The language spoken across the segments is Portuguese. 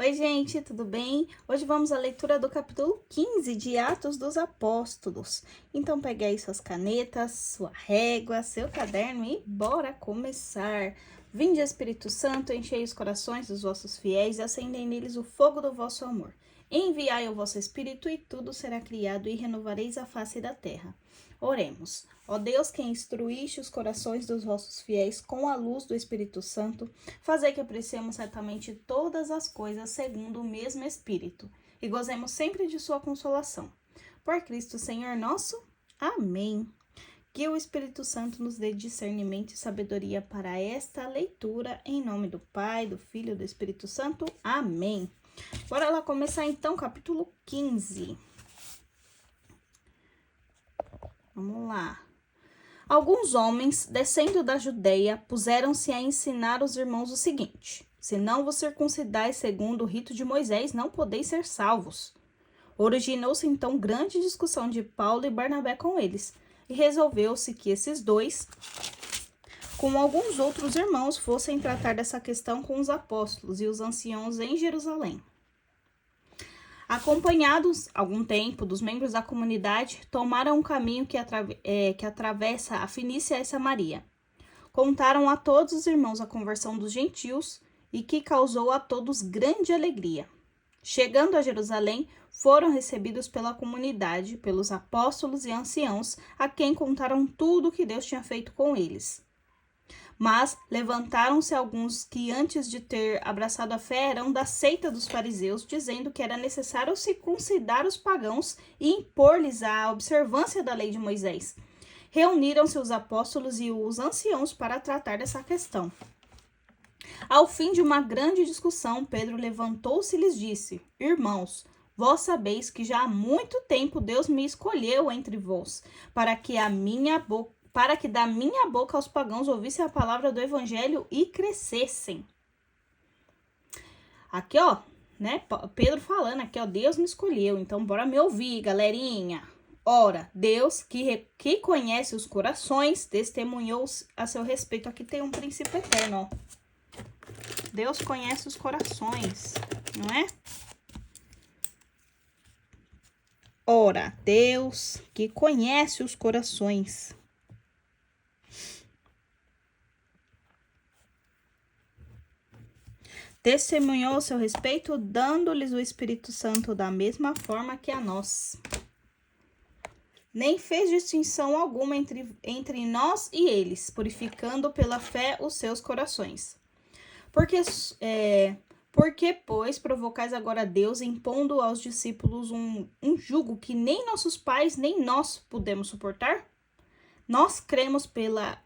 Oi, gente, tudo bem? Hoje vamos à leitura do capítulo 15 de Atos dos Apóstolos. Então, pegue aí suas canetas, sua régua, seu caderno e bora começar. Vinde, Espírito Santo, enchei os corações dos vossos fiéis e acendei neles o fogo do vosso amor. Enviai o vosso Espírito e tudo será criado e renovareis a face da terra. Oremos. Ó Deus, que instruíste os corações dos vossos fiéis com a luz do Espírito Santo, fazei que apreciemos certamente todas as coisas segundo o mesmo Espírito e gozemos sempre de sua consolação. Por Cristo Senhor nosso. Amém. Que o Espírito Santo nos dê discernimento e sabedoria para esta leitura, em nome do Pai, do Filho e do Espírito Santo. Amém. Bora lá começar então, capítulo 15. Vamos lá. Alguns homens, descendo da Judeia, puseram-se a ensinar os irmãos o seguinte: se não vos circuncidais segundo o rito de Moisés, não podeis ser salvos. Originou-se então grande discussão de Paulo e Barnabé com eles, e resolveu-se que esses dois, com alguns outros irmãos, fossem tratar dessa questão com os apóstolos e os anciãos em Jerusalém. Acompanhados algum tempo dos membros da comunidade, tomaram um caminho que atravessa a Fenícia e Samaria. Contaram a todos os irmãos a conversão dos gentios e que causou a todos grande alegria. Chegando a Jerusalém, foram recebidos pela comunidade, pelos apóstolos e anciãos, a quem contaram tudo o que Deus tinha feito com eles. Mas levantaram-se alguns que antes de ter abraçado a fé eram da seita dos fariseus, dizendo que era necessário circuncidar os pagãos e impor-lhes a observância da lei de Moisés. Reuniram-se os apóstolos e os anciãos para tratar dessa questão. Ao fim de uma grande discussão, Pedro levantou-se e lhes disse: Irmãos, vós sabeis que já há muito tempo Deus me escolheu entre vós, para que da minha boca aos pagãos ouvissem a palavra do evangelho e crescessem. Aqui, ó, né, Pedro falando aqui, ó, Deus me escolheu, então bora me ouvir, galerinha. Ora, Deus, que conhece os corações, testemunhou a seu respeito. Aqui tem um princípio eterno, ó. Deus conhece os corações, não é? Ora, Deus, que conhece os corações. Testemunhou a seu respeito, dando-lhes o Espírito Santo da mesma forma que a nós. Nem fez distinção alguma entre nós e eles, purificando pela fé os seus corações. Porque, pois, provocais agora a Deus, impondo aos discípulos um jugo que nem nossos pais, nem nós pudemos suportar? Nós cremos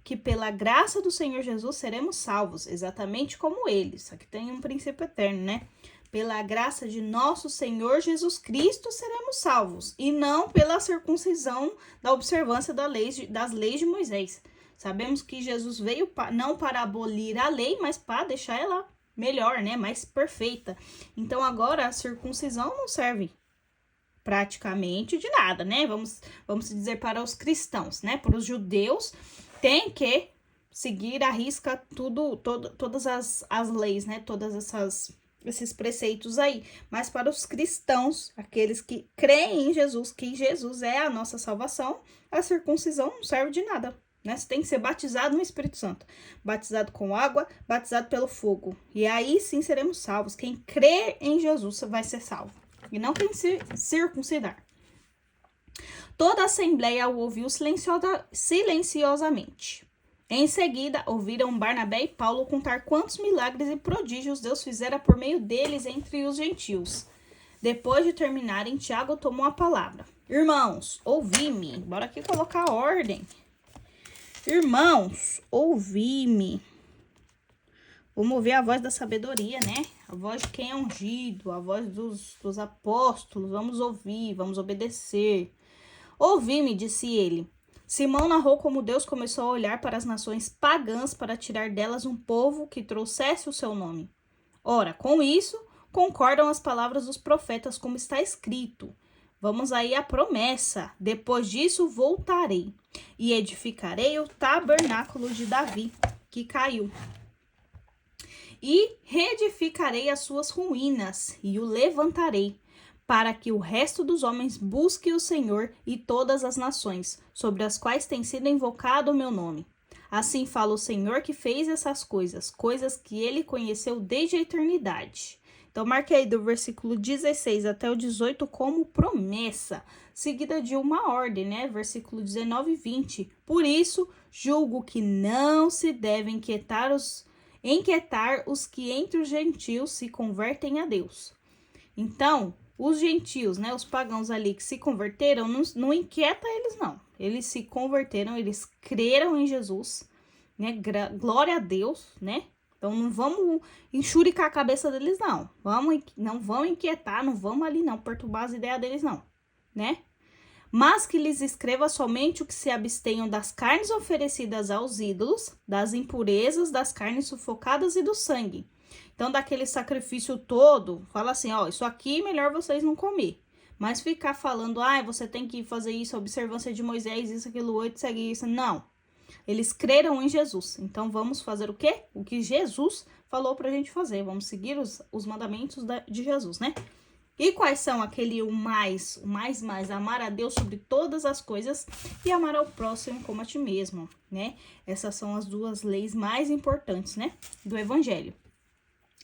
que pela graça do Senhor Jesus seremos salvos, exatamente como eles. Aqui tem um princípio eterno, né? Pela graça de nosso Senhor Jesus Cristo seremos salvos, e não pela circuncisão da observância das leis de Moisés. Sabemos que Jesus veio não para abolir a lei, mas para deixar ela melhor, né? Mais perfeita. Então agora a circuncisão não serve praticamente de nada, né? Vamos dizer para os cristãos, né? Para os judeus, tem que seguir à risca todas as leis, né? Esses preceitos aí. Mas para os cristãos, aqueles que creem em Jesus, que Jesus é a nossa salvação, a circuncisão não serve de nada, né? Você tem que ser batizado no Espírito Santo, batizado com água, batizado pelo fogo. E aí sim seremos salvos. Quem crê em Jesus vai ser salvo. E não tem que se circuncidar. Toda a assembleia o ouviu silenciosamente. Em seguida, ouviram Barnabé e Paulo contar quantos milagres e prodígios Deus fizera por meio deles entre os gentios. Depois de terminarem, Tiago tomou a palavra. Irmãos, ouvi-me. Bora aqui colocar a ordem. Irmãos, ouvi-me. Vamos ouvir a voz da sabedoria, né? A voz de quem é ungido, a voz dos apóstolos. Vamos ouvir, vamos obedecer. Ouvi-me, disse ele. Simão narrou como Deus começou a olhar para as nações pagãs para tirar delas um povo que trouxesse o seu nome. Ora, com isso, concordam as palavras dos profetas, como está escrito. Vamos aí à promessa. Depois disso, voltarei e edificarei o tabernáculo de Davi, que caiu. e reedificarei as suas ruínas e o levantarei, para que o resto dos homens busque o Senhor e todas as nações, sobre as quais tem sido invocado o meu nome. Assim fala o Senhor que fez essas coisas, coisas que ele conheceu desde a eternidade. Então, marquei do versículo 16 até o 18 como promessa, seguida de uma ordem, né? Versículo 19 e 20. Por isso, julgo que não se devem inquietar os que entre os gentios se convertem a Deus. Então, os gentios, né, os pagãos ali que se converteram, não inquieta eles não. Eles se converteram, eles creram em Jesus, né? Glória a Deus, né? Então não vamos enxuricar a cabeça deles não. Não vamos inquietar, não vamos ali não perturbar as ideias deles não, né? Mas que lhes escreva somente o que se abstenham das carnes oferecidas aos ídolos, das impurezas, das carnes sufocadas e do sangue. Então, daquele sacrifício todo, fala assim, ó, isso aqui melhor vocês não comer. Mas ficar falando, você tem que fazer isso, a observância de Moisés, isso, aquilo, outro, segue isso. Não. Eles creram em Jesus. Então, vamos fazer o quê? O que Jesus falou pra gente fazer. Vamos seguir os mandamentos de Jesus, né? E quais são aquele o mais, amar a Deus sobre todas as coisas e amar ao próximo como a ti mesmo, né? Essas são as duas leis mais importantes, né, do Evangelho.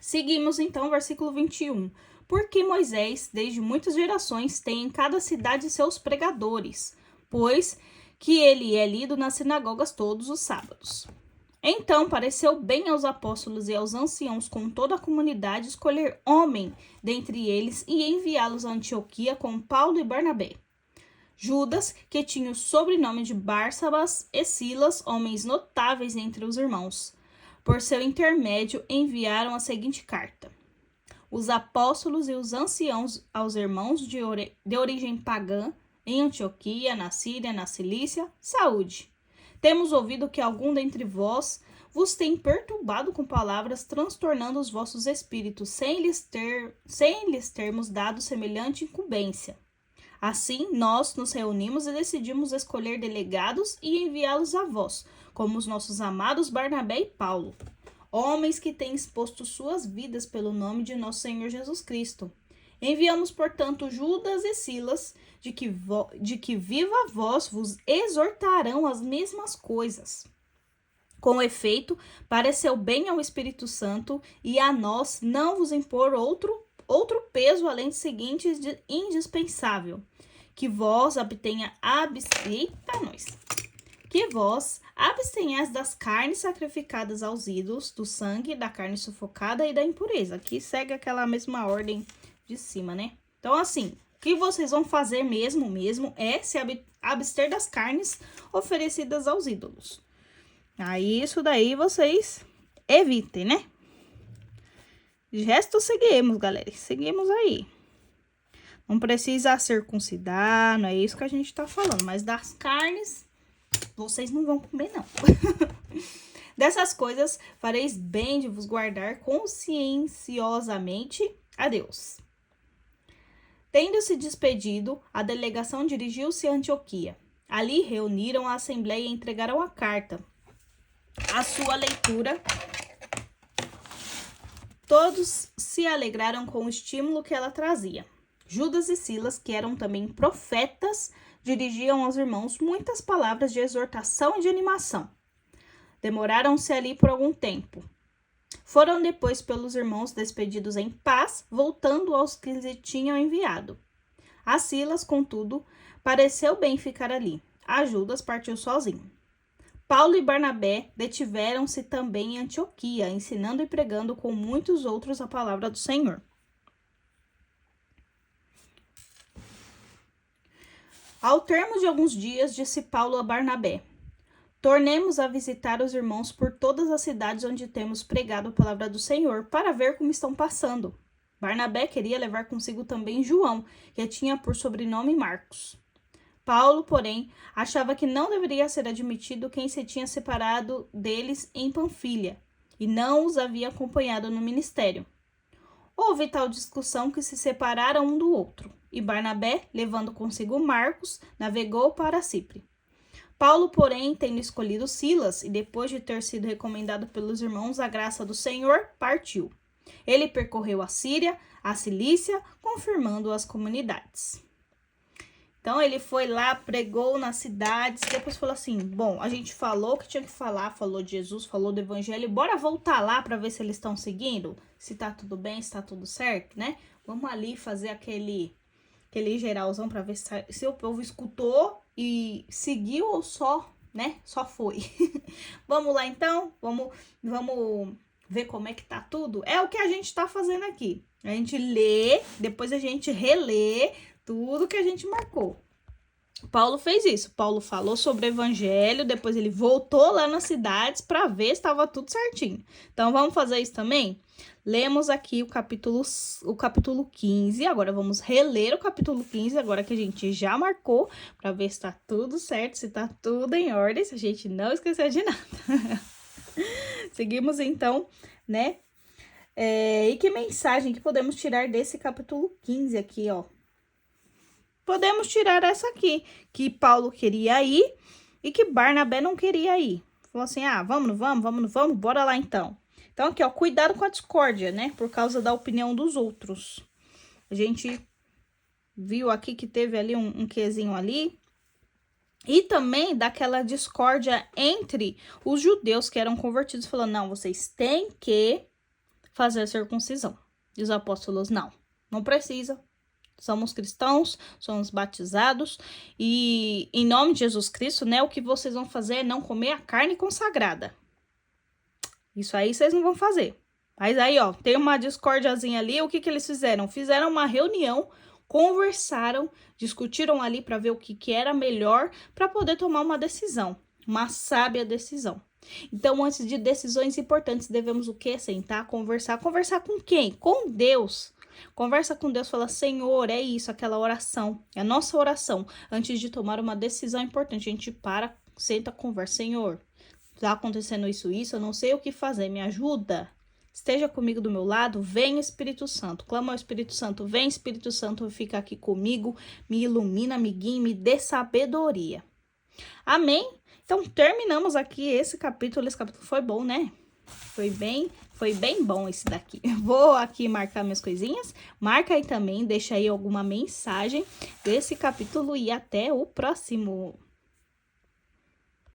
Seguimos então o versículo 21. Porque Moisés, desde muitas gerações, tem em cada cidade seus pregadores, pois que ele é lido nas sinagogas todos os sábados. Então pareceu bem aos apóstolos e aos anciãos com toda a comunidade escolher homem dentre eles e enviá-los a Antioquia com Paulo e Barnabé. Judas, que tinha o sobrenome de Barsabas, e Silas, homens notáveis entre os irmãos. Por seu intermédio enviaram a seguinte carta: os apóstolos e os anciãos aos irmãos de origem pagã, em Antioquia, na Síria, na Cilícia, saúde. Temos ouvido que algum dentre vós vos tem perturbado com palavras, transtornando os vossos espíritos, sem lhes termos dado semelhante incumbência. Assim, nós nos reunimos e decidimos escolher delegados e enviá-los a vós, como os nossos amados Barnabé e Paulo, homens que têm exposto suas vidas pelo nome de nosso Senhor Jesus Cristo. Enviamos, portanto, Judas e Silas, de que viva voz vos exortarão as mesmas coisas. Com efeito, pareceu bem ao Espírito Santo e a nós não vos impor outro peso além do seguinte indispensável, que vós abstenhais das carnes sacrificadas aos ídolos, do sangue, da carne sufocada e da impureza. Aqui segue aquela mesma ordem de cima, né? Então, assim, o que vocês vão fazer mesmo é se abster das carnes oferecidas aos ídolos. Aí, isso daí vocês evitem, né? De resto, seguimos, galera. Seguimos aí. Não precisa circuncidar, não é isso que a gente tá falando. Mas das carnes, vocês não vão comer, não. Dessas coisas, fareis bem de vos guardar conscienciosamente a Deus. Tendo-se despedido, a delegação dirigiu-se a Antioquia. Ali reuniram a assembleia e entregaram a carta. A sua leitura, todos se alegraram com o estímulo que ela trazia. Judas e Silas, que eram também profetas, dirigiam aos irmãos muitas palavras de exortação e de animação. Demoraram-se ali por algum tempo. Foram depois pelos irmãos despedidos em paz, voltando aos que lhe tinham enviado. A Silas, contudo, pareceu bem ficar ali. A Judas partiu sozinho. Paulo e Barnabé detiveram-se também em Antioquia, ensinando e pregando com muitos outros a palavra do Senhor. Ao termo de alguns dias, disse Paulo a Barnabé: tornemos a visitar os irmãos por todas as cidades onde temos pregado a palavra do Senhor, para ver como estão passando. Barnabé queria levar consigo também João, que tinha por sobrenome Marcos. Paulo, porém, achava que não deveria ser admitido quem se tinha separado deles em Panfilha, e não os havia acompanhado no ministério. Houve tal discussão que se separaram um do outro, e Barnabé, levando consigo Marcos, navegou para Cipre. Paulo, porém, tendo escolhido Silas, e depois de ter sido recomendado pelos irmãos a graça do Senhor, partiu. Ele percorreu a Síria, a Cilícia, confirmando as comunidades. Então, ele foi lá, pregou nas cidades, depois falou assim, bom, a gente falou o que tinha que falar, falou de Jesus, falou do evangelho, bora voltar lá para ver se eles estão seguindo, se tá tudo bem, se tá tudo certo, né? Vamos ali fazer aquele geralzão para ver se o povo escutou e seguiu ou só, né? Só foi. Vamos lá então? Vamos ver como é que tá tudo? É o que a gente tá fazendo aqui. A gente lê, depois a gente relê tudo que a gente marcou. Paulo fez isso. Paulo falou sobre o evangelho, depois ele voltou lá nas cidades para ver se estava tudo certinho. Então, vamos fazer isso também? Lemos aqui o capítulo 15, agora vamos reler o capítulo 15, agora que a gente já marcou, para ver se está tudo certo, se está tudo em ordem, se a gente não esqueceu de nada. Seguimos então, né? E que mensagem que podemos tirar desse capítulo 15 aqui, ó? Podemos tirar essa aqui, que Paulo queria ir e que Barnabé não queria ir. Falou assim, vamos, bora lá então. Então aqui, ó, cuidado com a discórdia, né? Por causa da opinião dos outros. A gente viu aqui que teve ali um quezinho ali. E também daquela discórdia entre os judeus que eram convertidos, falando, não, vocês têm que fazer a circuncisão. E os apóstolos, não precisa. Somos cristãos, somos batizados e em nome de Jesus Cristo, né, o que vocês vão fazer é não comer a carne consagrada. Isso aí vocês não vão fazer. Mas aí, ó, tem uma discórdiazinha ali, o que eles fizeram? Fizeram uma reunião, conversaram, discutiram ali para ver o que era melhor para poder tomar uma decisão, uma sábia decisão. Então, antes de decisões importantes, devemos o quê? Sentar, conversar. Conversar com quem? Com Deus. Conversa com Deus, fala, Senhor, é isso, aquela oração, é a nossa oração. Antes de tomar uma decisão importante, a gente para, senta, conversa, Senhor, tá acontecendo isso, eu não sei o que fazer, me ajuda. Esteja comigo do meu lado, vem Espírito Santo, clama ao Espírito Santo, vem Espírito Santo, fica aqui comigo, me ilumina, me guie, me dê sabedoria. Amém? Então, terminamos aqui esse capítulo foi bom, né? Foi bem bom esse daqui. Vou aqui marcar minhas coisinhas. Marca aí também, deixa aí alguma mensagem desse capítulo e até o próximo.